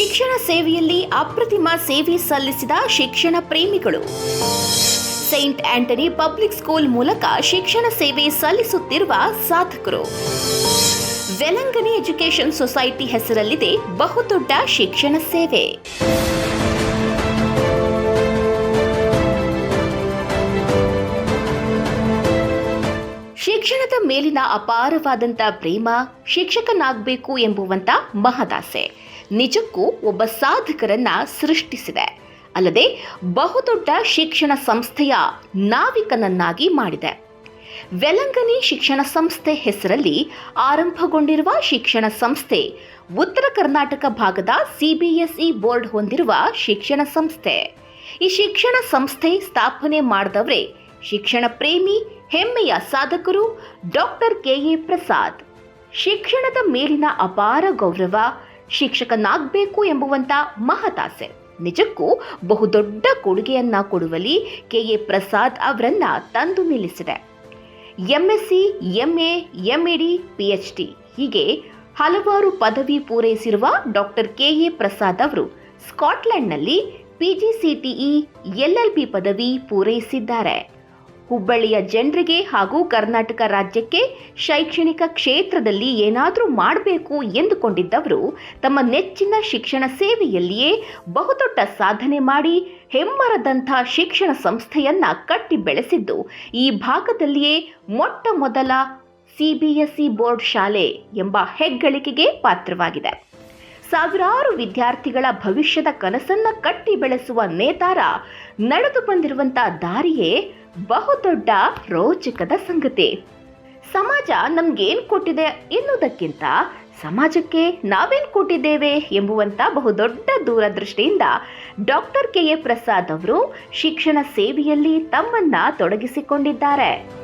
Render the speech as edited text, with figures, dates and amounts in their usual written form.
ಶಿಕ್ಷಣ ಸೇವೆಯಲ್ಲಿ ಅಪ್ರತಿಮ ಸೇವೆ ಸಲ್ಲಿಸಿದ ಶಿಕ್ಷಣ ಪ್ರೇಮಿಗಳು. ಸೈಂಟ್ ಆಂಟನಿ ಪಬ್ಲಿಕ್ ಸ್ಕೂಲ್ ಮೂಲಕ ಶಿಕ್ಷಣ ಸೇವೆ ಸಲ್ಲಿಸುತ್ತಿರುವ ಸಾಧಕರು. ವೆಲಂಗನಿ ಎಜುಕೇಷನ್ ಸೊಸೈಟಿ ಹೆಸರಲ್ಲಿದೆ ಬಹುದೊಡ್ಡ ಶಿಕ್ಷಣ ಸೇವೆ. ಶಿಕ್ಷಣದ ಮೇಲಿನ ಅಪಾರವಾದಂಥ ಪ್ರೇಮ, ಶಿಕ್ಷಕನಾಗಬೇಕು ಎಂಬುವಂಥ ಮಹದಾಸೆ ನಿಜಕ್ಕೂ ಒಬ್ಬ ಸಾಧಕರನ್ನ ಸೃಷ್ಟಿಸಿದೆ. ಅಲ್ಲದೆ ಬಹುದೊಡ್ಡ ಶಿಕ್ಷಣ ಸಂಸ್ಥೆಯ ನಾವಿಕನನ್ನಾಗಿ ಮಾಡಿದೆ. ವೆಲಂಗನಿ ಶಿಕ್ಷಣ ಸಂಸ್ಥೆ ಹೆಸರಲ್ಲಿ ಆರಂಭಗೊಂಡಿರುವ ಶಿಕ್ಷಣ ಸಂಸ್ಥೆ ಉತ್ತರ ಕರ್ನಾಟಕ ಭಾಗದ ಸಿಬಿಎಸ್ಇ ಬೋರ್ಡ್ ಹೊಂದಿರುವ ಶಿಕ್ಷಣ ಸಂಸ್ಥೆ. ಈ ಶಿಕ್ಷಣ ಸಂಸ್ಥೆ ಸ್ಥಾಪನೆ ಮಾಡಿದವರೇ ಶಿಕ್ಷಣ ಪ್ರೇಮಿ, ಹೆಮ್ಮೆಯ ಸಾಧಕರು ಡಾಕ್ಟರ್ ಕೆ.ಎ. ಪ್ರಸಾದ್. ಶಿಕ್ಷಣದ ಮೇಲಿನ ಅಪಾರ ಗೌರವ, ಶಿಕ್ಷಕನಾಗಬೇಕು ಎಂಬುವಂಥ ಮಹತಾಸೆ ನಿಜಕ್ಕೂ ಬಹುದೊಡ್ಡ ಕೊಡುಗೆಯನ್ನ ಕೊಡುವಲ್ಲಿ ಕೆ.ಎ. ಪ್ರಸಾದ್ ಅವರನ್ನ ತಂದು ನಿಲ್ಲಿಸಿದೆ. ಎಂಎಸ್ಸಿ, ಎಂಎ, ಎಂಎಡಿ, ಪಿಎಚ್ಡಿ ಹೀಗೆ ಹಲವಾರು ಪದವಿ ಪೂರೈಸಿರುವ ಡಾಕ್ಟರ್ ಕೆ.ಎ. ಪ್ರಸಾದ್ ಅವರು ಸ್ಕಾಟ್ಲೆಂಡ್ನಲ್ಲಿ ಪಿಜಿಸಿಟಿಇ, ಎಲ್ಎಲ್ಬಿ ಪದವಿ ಪೂರೈಸಿದ್ದಾರೆ. ಹುಬ್ಬಳ್ಳಿಯ ಜನರಿಗೆ ಹಾಗೂ ಕರ್ನಾಟಕ ರಾಜ್ಯಕ್ಕೆ ಶೈಕ್ಷಣಿಕ ಕ್ಷೇತ್ರದಲ್ಲಿ ಏನಾದರೂ ಮಾಡಬೇಕು ಎಂದುಕೊಂಡಿದ್ದವರು ತಮ್ಮ ನೆಚ್ಚಿನ ಶಿಕ್ಷಣ ಸೇವೆಯಲ್ಲಿಯೇ ಬಹುದೊಡ್ಡ ಸಾಧನೆ ಮಾಡಿ ಹೆಮ್ಮರದಂಥ ಶಿಕ್ಷಣ ಸಂಸ್ಥೆಯನ್ನ ಕಟ್ಟಿ ಬೆಳೆಸಿದ್ದು ಈ ಭಾಗದಲ್ಲಿಯೇ ಮೊಟ್ಟ ಮೊದಲ ಸಿಬಿಎಸ್ಇ ಬೋರ್ಡ್ ಶಾಲೆ ಎಂಬ ಹೆಗ್ಗಳಿಕೆಗೆ ಪಾತ್ರವಾಗಿದೆ. ಸಾವಿರಾರು ವಿದ್ಯಾರ್ಥಿಗಳ ಭವಿಷ್ಯದ ಕನಸನ್ನ ಕಟ್ಟಿ ಬೆಳೆಸುವ ನೇತಾರ ನಡೆದು ಬಂದಿರುವಂಥ ದಾರಿಯೇ ಬಹುದೊಡ್ಡ ರೋಚಕದ ಸಂಗತಿ. ಸಮಾಜ ನಮ್ಗೇನ್ ಕೊಟ್ಟಿದೆ ಎನ್ನುವುದಕ್ಕಿಂತ ಸಮಾಜಕ್ಕೆ ನಾವೇನ್ ಕೊಟ್ಟಿದ್ದೇವೆ ಎಂಬುವಂಥ ಬಹುದೊಡ್ಡ ದೂರದೃಷ್ಟಿಯಿಂದ ಡಾಕ್ಟರ್ ಕೆ.ಎ. ಪ್ರಸಾದ್ ಅವರು ಶಿಕ್ಷಣ ಸೇವೆಯಲ್ಲಿ ತಮ್ಮನ್ನ ತೊಡಗಿಸಿಕೊಂಡಿದ್ದಾರೆ.